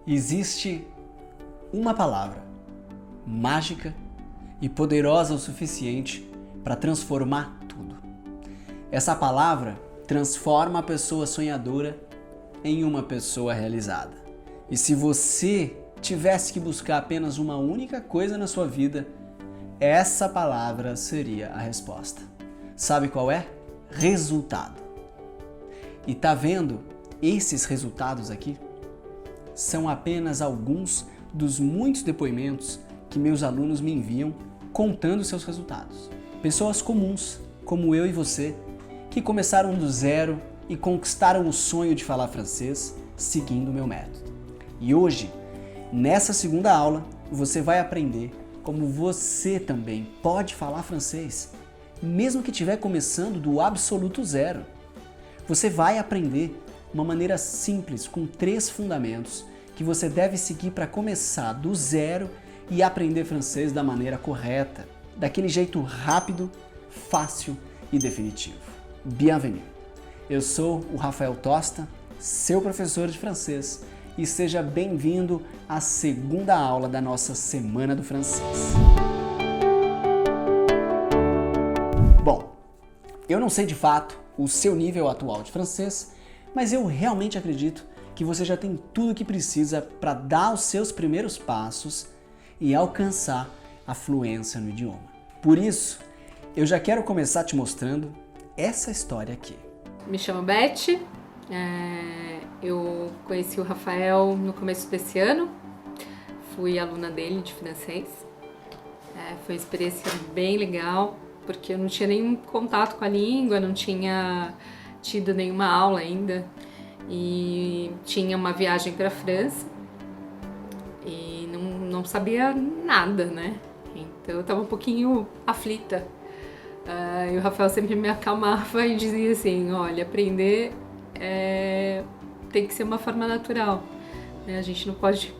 Existe uma palavra mágica e poderosa o suficiente para transformar tudo. Essa palavra transforma a pessoa sonhadora em uma pessoa realizada. E se você tivesse que buscar apenas uma única coisa na sua vida, essa palavra seria a resposta. Sabe qual é? Resultado. E tá vendo esses resultados aqui? São apenas alguns dos muitos depoimentos que meus alunos me enviam contando seus resultados. Pessoas comuns, como eu e você, que começaram do zero e conquistaram o sonho de falar francês seguindo o meu método. E hoje, nessa segunda aula, você vai aprender como você também pode falar francês, mesmo que estiver começando do absoluto zero. Você vai aprender uma maneira simples, com 3 fundamentos, que você deve seguir para começar do zero e aprender francês da maneira correta, daquele jeito rápido, fácil e definitivo. Bienvenue! Eu sou o Rafael Tosta, seu professor de francês, e seja bem-vindo à segunda aula da nossa Semana do Francês. Bom, eu não sei de fato o seu nível atual de francês, mas eu realmente acredito que você já tem tudo o que precisa para dar os seus primeiros passos e alcançar a fluência no idioma. Por isso, eu já quero começar te mostrando essa história aqui. Me chamo Beth, eu conheci o Rafael no começo desse ano, fui aluna dele de francês. Foi uma experiência bem legal, porque eu não tinha nenhum contato com a língua, não tinha tido nenhuma aula ainda, e tinha uma viagem para a França e não sabia nada, né? Então eu estava um pouquinho aflita. E o Rafael sempre me acalmava e dizia assim: olha, aprender tem que ser uma forma natural, né? A gente não pode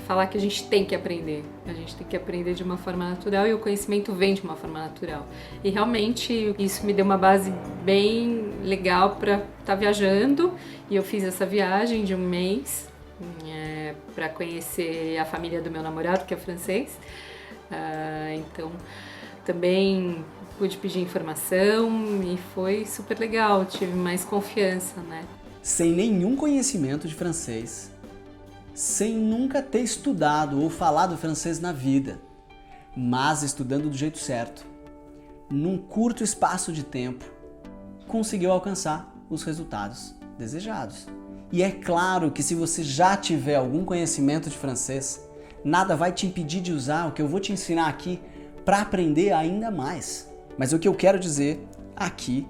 falar que a gente tem que aprender, a gente tem que aprender de uma forma natural, e o conhecimento vem de uma forma natural. E realmente isso me deu uma base bem legal para estar viajando, e eu fiz essa viagem de um mês para conhecer a família do meu namorado, que é francês. Então também pude pedir informação e foi super legal, tive mais confiança, né? Sem nenhum conhecimento de francês, sem nunca ter estudado ou falado francês na vida, mas estudando do jeito certo, num curto espaço de tempo, conseguiu alcançar os resultados desejados. E é claro que se você já tiver algum conhecimento de francês, nada vai te impedir de usar o que eu vou te ensinar aqui para aprender ainda mais. Mas o que eu quero dizer aqui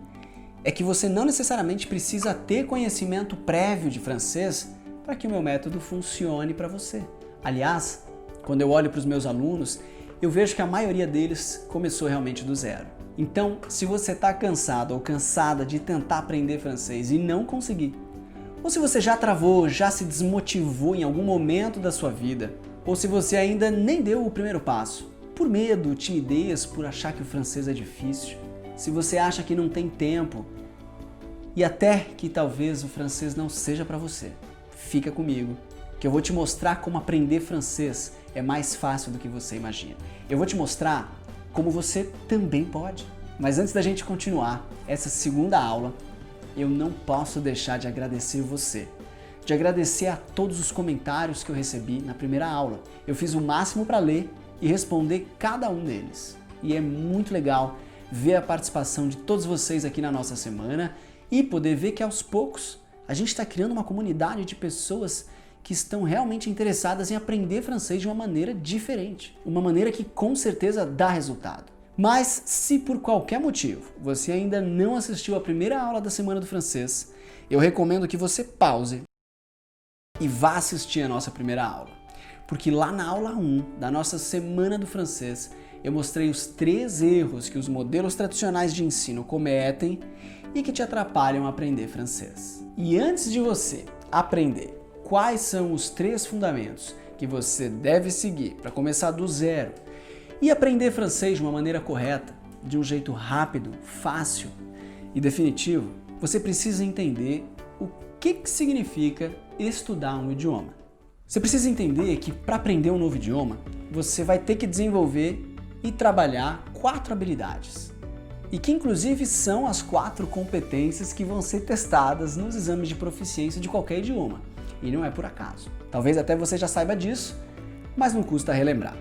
é que você não necessariamente precisa ter conhecimento prévio de francês para que o meu método funcione para você. Aliás, quando eu olho para os meus alunos, eu vejo que a maioria deles começou realmente do zero. Então, se você está cansado ou cansada de tentar aprender francês e não conseguir, ou se você já travou, já se desmotivou em algum momento da sua vida, ou se você ainda nem deu o primeiro passo, por medo, timidez, por achar que o francês é difícil, se você acha que não tem tempo e até que talvez o francês não seja para você, fica comigo, que eu vou te mostrar como aprender francês é mais fácil do que você imagina. Eu vou te mostrar como você também pode. Mas antes da gente continuar essa segunda aula, eu não posso deixar de agradecer você. De agradecer a todos os comentários que eu recebi na primeira aula. Eu fiz o máximo para ler e responder cada um deles. E é muito legal ver a participação de todos vocês aqui na nossa semana e poder ver que aos poucos a gente está criando uma comunidade de pessoas que estão realmente interessadas em aprender francês de uma maneira diferente. Uma maneira que com certeza dá resultado. Mas se por qualquer motivo você ainda não assistiu a primeira aula da Semana do Francês, eu recomendo que você pause e vá assistir a nossa primeira aula. Porque lá na aula 1 da nossa Semana do Francês, eu mostrei os 3 erros que os modelos tradicionais de ensino cometem e que te atrapalham a aprender francês. E antes de você aprender quais são os 3 fundamentos que você deve seguir para começar do zero e aprender francês de uma maneira correta, de um jeito rápido, fácil e definitivo, você precisa entender o que significa estudar um idioma. Você precisa entender que para aprender um novo idioma, você vai ter que desenvolver e trabalhar 4 habilidades. E que inclusive são as 4 competências que vão ser testadas nos exames de proficiência de qualquer idioma. E não é por acaso. Talvez até você já saiba disso, mas não custa relembrar.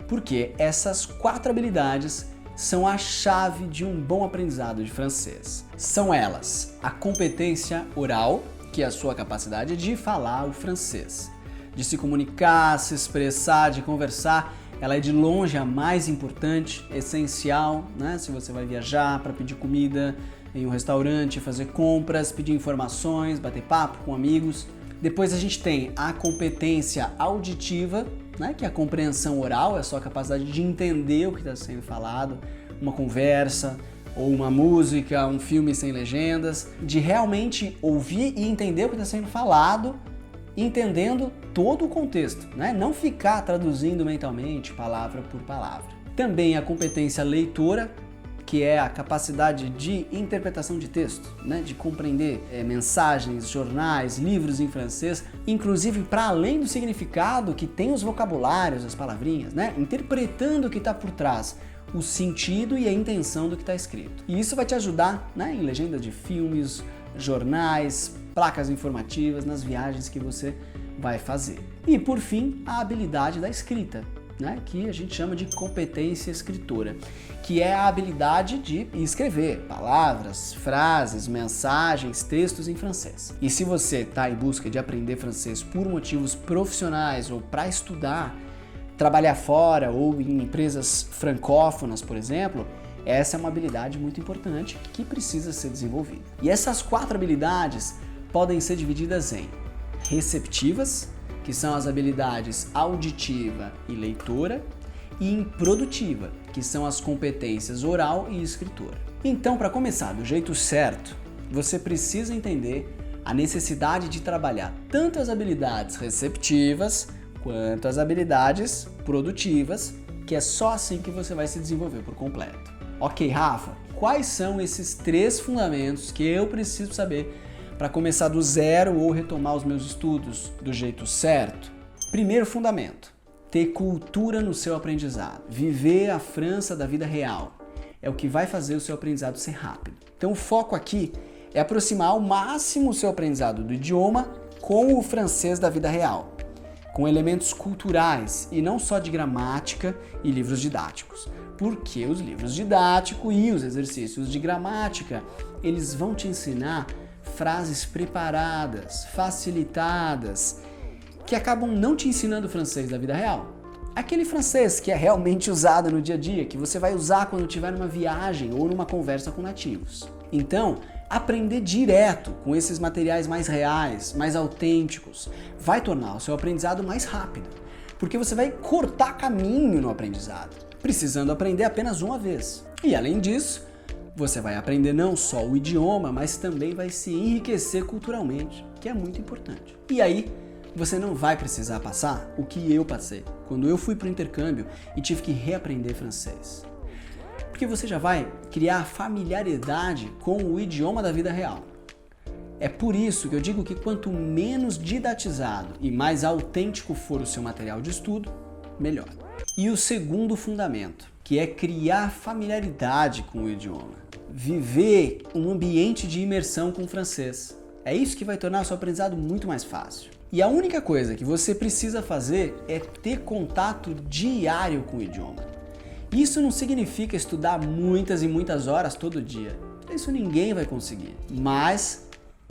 Porque essas 4 habilidades são a chave de um bom aprendizado de francês. São elas: a competência oral, que é a sua capacidade de falar o francês, de se comunicar, se expressar, de conversar. Ela é de longe a mais importante, essencial, né? Se você vai viajar para pedir comida em um restaurante, fazer compras, pedir informações, bater papo com amigos. Depois a gente tem a competência auditiva, né? Que é a compreensão oral, é a sua capacidade de entender o que está sendo falado, uma conversa ou uma música, um filme sem legendas, de realmente ouvir e entender o que está sendo falado, entendendo todo o contexto, né? Não ficar traduzindo mentalmente palavra por palavra. Também a competência leitora, que é a capacidade de interpretação de texto, né? De compreender mensagens, jornais, livros em francês, inclusive para além do significado que tem os vocabulários, as palavrinhas, né? Interpretando o que está por trás, o sentido e a intenção do que está escrito. E isso vai te ajudar, né? Em legendas de filmes, jornais, placas informativas, nas viagens que você vai fazer. E por fim, a habilidade da escrita, né? Que a gente chama de competência escritora, que é a habilidade de escrever palavras, frases, mensagens, textos em francês. E se você está em busca de aprender francês por motivos profissionais ou para estudar, trabalhar fora ou em empresas francófonas, por exemplo, essa é uma habilidade muito importante que precisa ser desenvolvida. E essas 4 habilidades podem ser divididas em receptivas, que são as habilidades auditiva e leitora, e improdutiva, que são as competências oral e escritora. Então, para começar do jeito certo, você precisa entender a necessidade de trabalhar tanto as habilidades receptivas quanto as habilidades produtivas, que é só assim que você vai se desenvolver por completo. Ok, Rafa, quais são esses 3 fundamentos que eu preciso saber para começar do zero ou retomar os meus estudos do jeito certo? Primeiro fundamento: ter cultura no seu aprendizado. Viver a França da vida real é o que vai fazer o seu aprendizado ser rápido. Então o foco aqui é aproximar ao máximo o seu aprendizado do idioma com o francês da vida real, com elementos culturais e não só de gramática e livros didáticos. Porque os livros didáticos e os exercícios de gramática, eles vão te ensinar frases preparadas, facilitadas, que acabam não te ensinando o francês da vida real. Aquele francês que é realmente usado no dia a dia, que você vai usar quando estiver numa viagem ou numa conversa com nativos. Então, aprender direto com esses materiais mais reais, mais autênticos, vai tornar o seu aprendizado mais rápido, porque você vai cortar caminho no aprendizado, precisando aprender apenas uma vez. E além disso, você vai aprender não só o idioma, mas também vai se enriquecer culturalmente, que é muito importante. E aí, você não vai precisar passar o que eu passei quando eu fui para o intercâmbio e tive que reaprender francês. Porque você já vai criar familiaridade com o idioma da vida real. É por isso que eu digo que quanto menos didatizado e mais autêntico for o seu material de estudo, melhor. E o segundo fundamento, que é criar familiaridade com o idioma. Viver um ambiente de imersão com o francês. É isso que vai tornar o seu aprendizado muito mais fácil. E a única coisa que você precisa fazer é ter contato diário com o idioma. Isso não significa estudar muitas e muitas horas todo dia. Isso ninguém vai conseguir. Mas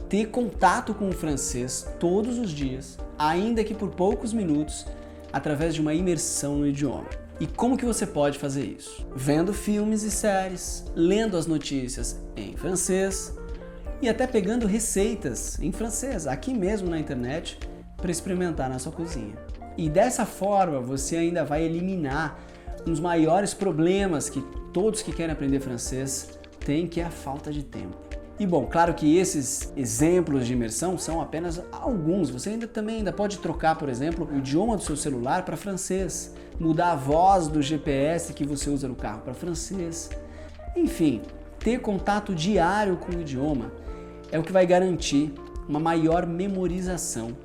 ter contato com o francês todos os dias, ainda que por poucos minutos, através de uma imersão no idioma. E como que você pode fazer isso? Vendo filmes e séries, lendo as notícias em francês e até pegando receitas em francês, aqui mesmo na internet, para experimentar na sua cozinha. E dessa forma você ainda vai eliminar um dos maiores problemas que todos que querem aprender francês têm, que é a falta de tempo. E bom, claro que esses exemplos de imersão são apenas alguns. Você ainda pode trocar, por exemplo, o idioma do seu celular para francês, mudar a voz do GPS que você usa no carro para francês. Enfim, ter contato diário com o idioma é o que vai garantir uma maior memorização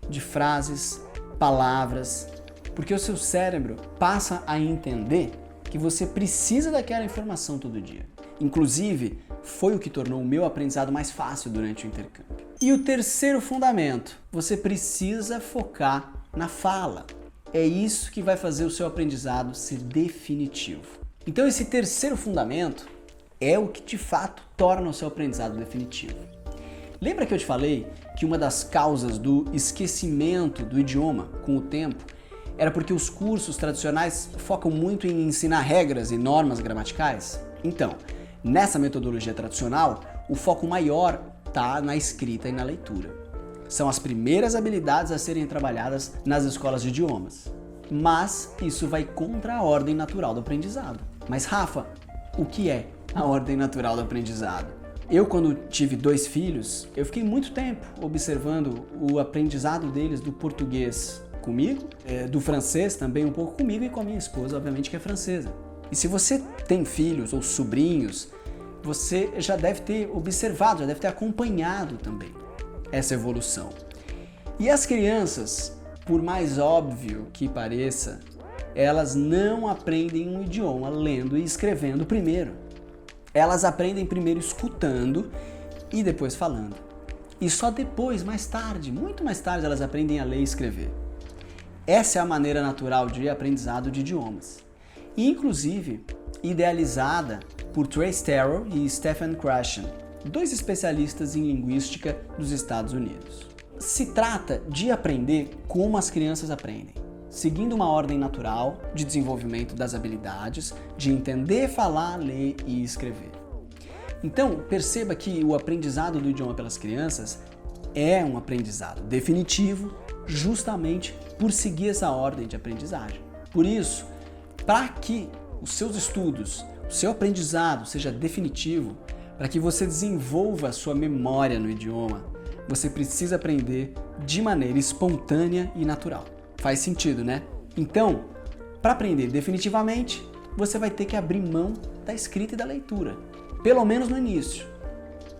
de frases, palavras, porque o seu cérebro passa a entender que você precisa daquela informação todo dia. Inclusive, foi o que tornou o meu aprendizado mais fácil durante o intercâmbio. E o terceiro fundamento, você precisa focar na fala. É isso que vai fazer o seu aprendizado ser definitivo. Então esse terceiro fundamento é o que de fato torna o seu aprendizado definitivo. Lembra que eu te falei que uma das causas do esquecimento do idioma com o tempo era porque os cursos tradicionais focam muito em ensinar regras e normas gramaticais? Então, nessa metodologia tradicional, o foco maior está na escrita e na leitura. São as primeiras habilidades a serem trabalhadas nas escolas de idiomas. Mas isso vai contra a ordem natural do aprendizado. Mas Rafa, o que é a ordem natural do aprendizado? Eu, quando tive 2 filhos, eu fiquei muito tempo observando o aprendizado deles do português comigo, do francês também um pouco comigo e com a minha esposa, obviamente, que é francesa. E se você tem filhos ou sobrinhos, você já deve ter observado, já deve ter acompanhado também essa evolução. E as crianças, por mais óbvio que pareça, elas não aprendem um idioma lendo e escrevendo primeiro. Elas aprendem primeiro escutando e depois falando. E só depois, mais tarde, muito mais tarde, elas aprendem a ler e escrever. Essa é a maneira natural de aprendizado de idiomas. E, inclusive, idealizada por Trace Terrell e Stephen Krashen, 2 especialistas em linguística dos Estados Unidos. Se trata de aprender como as crianças aprendem, seguindo uma ordem natural de desenvolvimento das habilidades, de entender, falar, ler e escrever. Então, perceba que o aprendizado do idioma pelas crianças é um aprendizado definitivo, justamente por seguir essa ordem de aprendizagem. Por isso, para que os seus estudos, o seu aprendizado seja definitivo, para que você desenvolva a sua memória no idioma, você precisa aprender de maneira espontânea e natural. Faz sentido, né? Então, para aprender definitivamente, você vai ter que abrir mão da escrita e da leitura, pelo menos no início.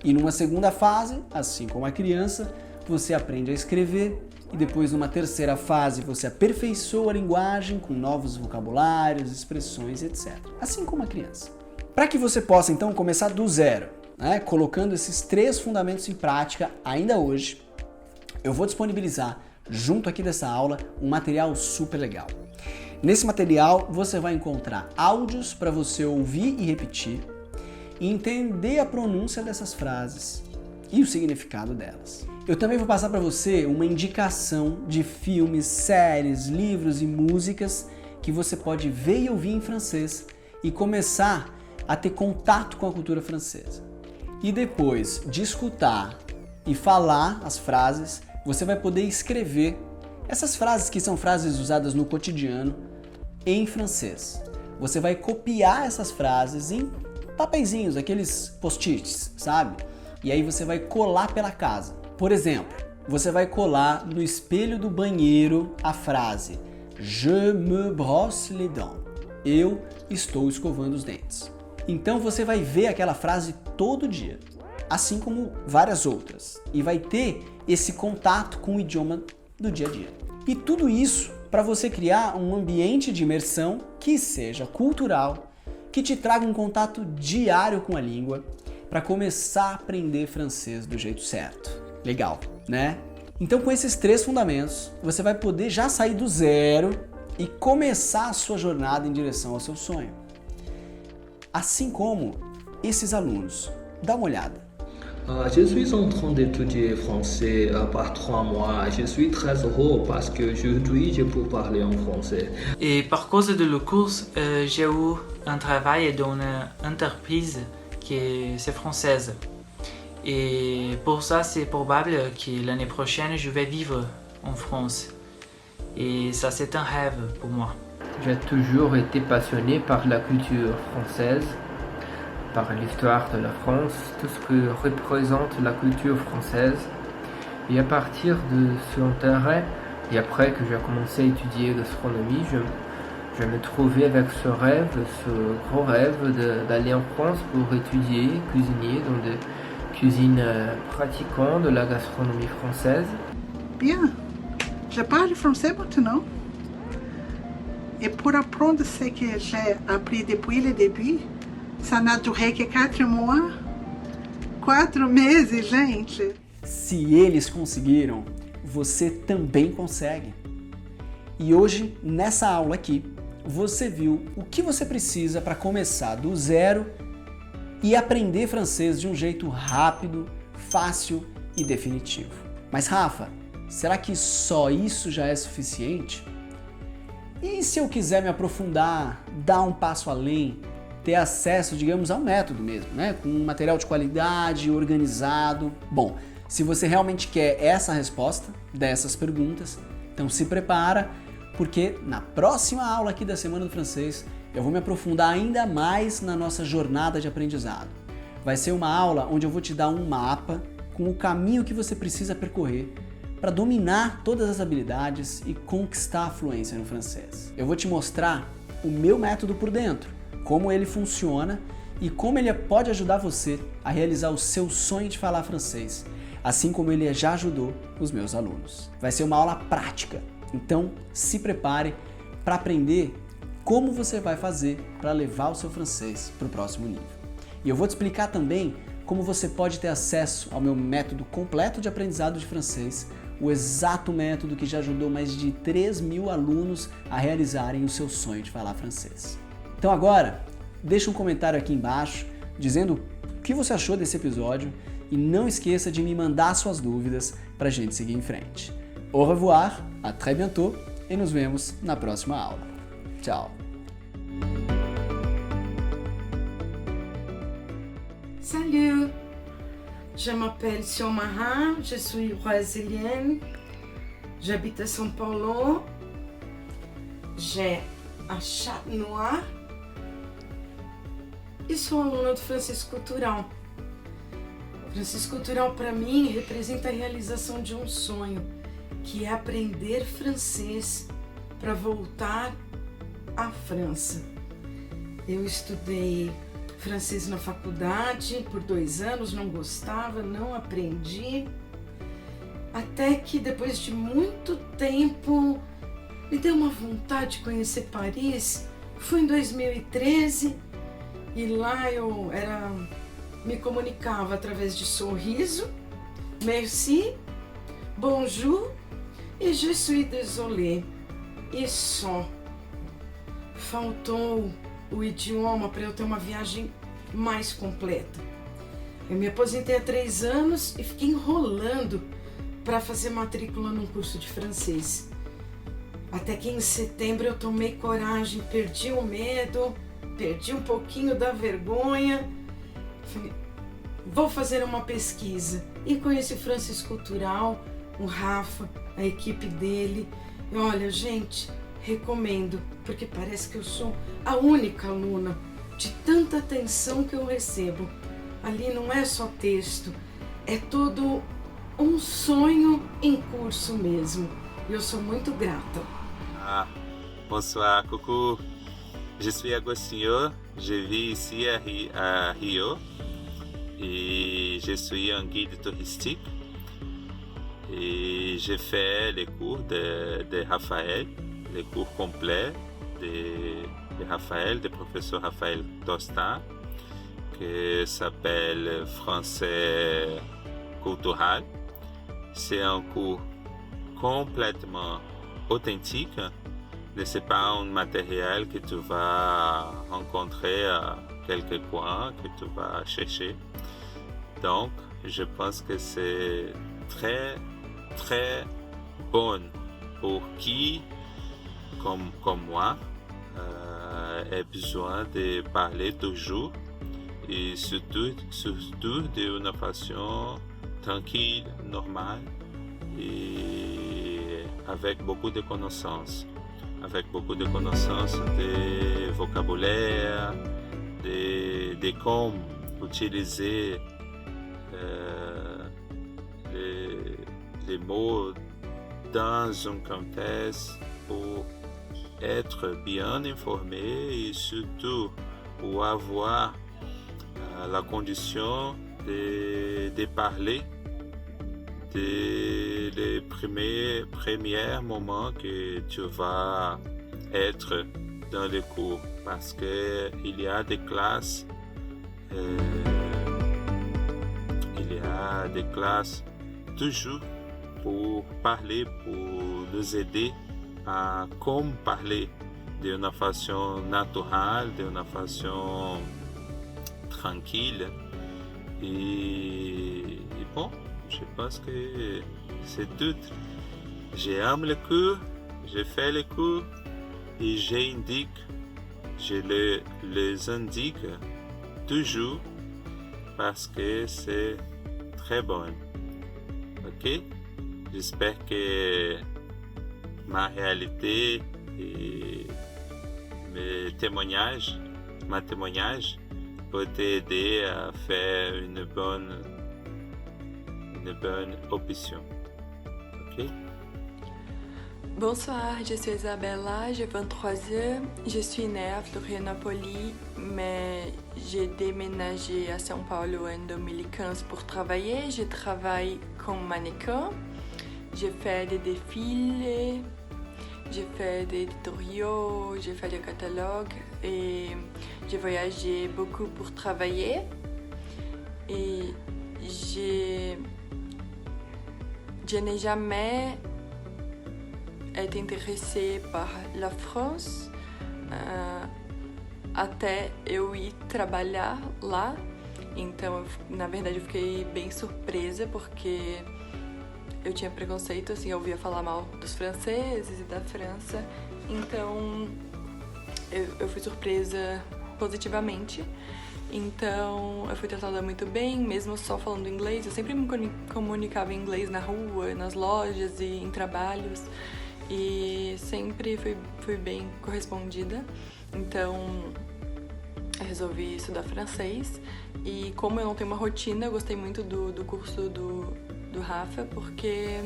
E numa segunda fase, assim como a criança, você aprende a escrever e depois numa terceira fase você aperfeiçoa a linguagem com novos vocabulários, expressões, etc. Assim como a criança. Para que você possa então começar do zero, né, colocando esses 3 fundamentos em prática ainda hoje, eu vou disponibilizar junto aqui dessa aula um material super legal. Nesse material você vai encontrar áudios para você ouvir e repetir e entender a pronúncia dessas frases e o significado delas. Eu também vou passar para você uma indicação de filmes, séries, livros e músicas que você pode ver e ouvir em francês e começar a ter contato com a cultura francesa. E depois de escutar e falar as frases, você vai poder escrever essas frases que são frases usadas no cotidiano em francês. Você vai copiar essas frases em papeizinhos, aqueles post-its, sabe? E aí você vai colar pela casa. Por exemplo, você vai colar no espelho do banheiro a frase Je me brosse les dents. Eu estou escovando os dentes. Então você vai ver aquela frase todo dia, assim como várias outras, e vai ter esse contato com o idioma do dia a dia. E tudo isso para você criar um ambiente de imersão que seja cultural, que te traga um contato diário com a língua, para começar a aprender francês do jeito certo. Legal, né? Então com esses 3 fundamentos, você vai poder já sair do zero e começar a sua jornada em direção ao seu sonho. Assim como esses alunos. Dá uma olhada. Je suis en train d'étudier français par 3 mois. Je suis très heureux parce que aujourd'hui je peux parler en français. Et par cause de le cours, j'ai eu un travail dans une entreprise qui est française. Et pour ça, c'est probable que l'année prochaine, je vais vivre en France. Et ça, c'est un rêve pour moi. J'ai toujours été passionné par la culture française, par l'histoire de la France, tout ce que représente la culture française. Et à partir de ce intérêt, et après que j'ai commencé à étudier gastronomie, je me trouvais avec ce rêve, ce gros rêve d'aller en France pour étudier, cuisiner dans des cuisines pratiquant de la gastronomie française. Bien, Je parle français maintenant. Et pour apprendre ce que j'ai appris depuis le début, ça n'a duré que 4 mois. 4 meses, gente. Se eles conseguiram, você também consegue. E hoje, nessa aula aqui, você viu o que você precisa para começar do zero e aprender francês de um jeito rápido, fácil e definitivo. Mas Rafa, será que só isso já é suficiente? E se eu quiser me aprofundar, dar um passo além, ter acesso, digamos, ao método mesmo, né? Com um material de qualidade, organizado? Bom, se você realmente quer essa resposta dessas perguntas, então se prepara, porque na próxima aula aqui da Semana do Francês eu vou me aprofundar ainda mais na nossa jornada de aprendizado. Vai ser uma aula onde eu vou te dar um mapa com o caminho que você precisa percorrer para dominar todas as habilidades e conquistar a fluência no francês. Eu vou te mostrar o meu método por dentro, como ele funciona e como ele pode ajudar você a realizar o seu sonho de falar francês, assim como ele já ajudou os meus alunos. Vai ser uma aula prática, então se prepare para aprender como você vai fazer para levar o seu francês para o próximo nível. E eu vou te explicar também como você pode ter acesso ao meu método completo de aprendizado de francês, o exato método que já ajudou mais de 3.000 alunos a realizarem o seu sonho de falar francês. Então agora, deixa um comentário aqui embaixo dizendo o que você achou desse episódio e não esqueça de me mandar suas dúvidas para a gente seguir em frente. Au revoir, à très bientôt e nos vemos na próxima aula. Tchau! Salut, je m'appelle Sion Marin, je suis brésilienne, j'habite à São Paulo, j'ai un chat noir e sou aluna do Francês Cultural. Francês Cultural para mim representa a realização de um sonho, que é aprender francês para voltar à França. Eu estudei francês na faculdade por 2 anos, não gostava, não aprendi, até que depois de muito tempo me deu uma vontade de conhecer Paris. Fui em 2013 e lá eu me comunicava através de sorriso, merci, bonjour e je suis désolé. E só. Faltou o idioma para eu ter uma viagem mais completa. Eu me aposentei há 3 anos e fiquei enrolando para fazer matrícula num curso de francês. Até que em setembro eu tomei coragem, perdi o medo, perdi um pouquinho da vergonha. Falei, vou fazer uma pesquisa. E conheci o Francês Cultural, o Rafa, a equipe dele. E olha, gente, recomendo, porque parece que eu sou a única aluna de tanta atenção que eu recebo. Ali não é só texto, é todo um sonho em curso mesmo. E eu sou muito grata. Bonsoir, coucou. Je suis Agostinho, je vis ici à Rio et je suis un guide touristique. Et j'ai fait les cours de Raphaël, les cours complets de Raphaël, du professeur Raphaël Tostin, qui s'appelle Français Cultural. C'est un cours complètement authentique. Ce n'est pas un matériel que tu vas rencontrer à quelques coins, que tu vas chercher. Donc, je pense que c'est très, très bon pour qui, comme moi, a besoin de parler toujours et surtout d'une façon tranquille, normale et avec beaucoup de connaissances. Avec beaucoup de connaissances de vocabulaire, de comment utiliser les mots dans un contexte pour être bien informé et surtout pour avoir la condition de parler dès les premiers moments que tu vas être dans les cours, parce que il y a des classes toujours pour parler, pour nous aider à comment parler d'une façon naturelle, d'une façon tranquille. Et bon, je pense que c'est tout. J'aime les cours, je fais les cours et je les indique toujours parce que c'est très bon. Ok? J'espère que ma réalité et ma témoignage peut t'aider à faire une bonne option. Ok? Bonsoir, je suis Isabella, j'ai 23 ans. Je suis née à Florianópolis, mais j'ai déménagé à São Paulo en 2015 pour travailler. Je travaille comme mannequin. J'ai fait des défilés, j'ai fait des éditoriaux, j'ai fait des catalogues et j'ai voyagé beaucoup pour travailler. Et je n'ai jamais été intéressée par la France até eu ir trabalhar lá. Então, na verdade, eu fiquei bem surpresa porque eu tinha preconceito, assim, eu ouvia falar mal dos franceses e da França. Então, eu fui surpresa positivamente. Então, eu fui tratada muito bem, mesmo só falando inglês. Eu sempre me comunicava em inglês na rua, nas lojas e em trabalhos. E sempre fui bem correspondida. Então, eu resolvi estudar francês. E como eu não tenho uma rotina, eu gostei muito do curso do Rafa, porque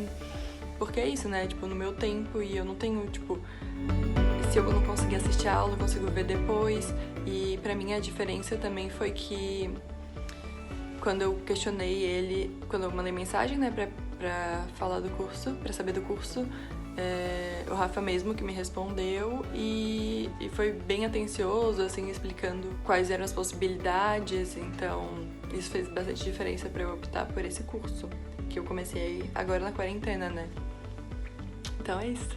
é isso, né? Tipo, no meu tempo, e eu não tenho, tipo... Se eu não conseguir assistir a aula, eu consigo ver depois. E pra mim a diferença também foi que quando eu questionei ele, quando eu mandei mensagem, né, pra falar do curso, pra saber do curso, o Rafa mesmo que me respondeu e foi bem atencioso, assim, explicando quais eram as possibilidades. Então isso fez bastante diferença pra eu optar por esse curso, que eu comecei agora na quarentena, né? Então é isso.